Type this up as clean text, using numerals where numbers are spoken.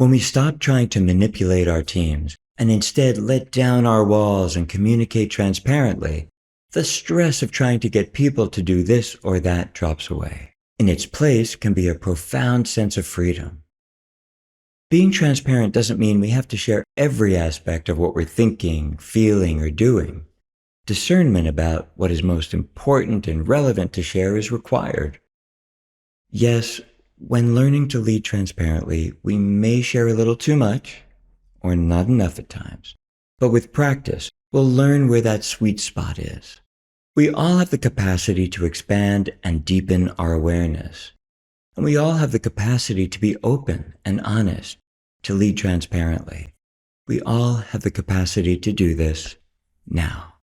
When we stop trying to manipulate our teams and instead let down our walls and communicate transparently, the stress of trying to get people to do this or that drops away. In its place can be a profound sense of freedom. Being transparent doesn't mean we have to share every aspect of what we're thinking, feeling, or doing. Discernment about what is most important and relevant to share is required. Yes, when learning to lead transparently, we may share a little too much, or not enough at times. But with practice, we'll learn where that sweet spot is. We all have the capacity to expand and deepen our awareness. And we all have the capacity to be open and honest, to lead transparently. We all have the capacity to do this now.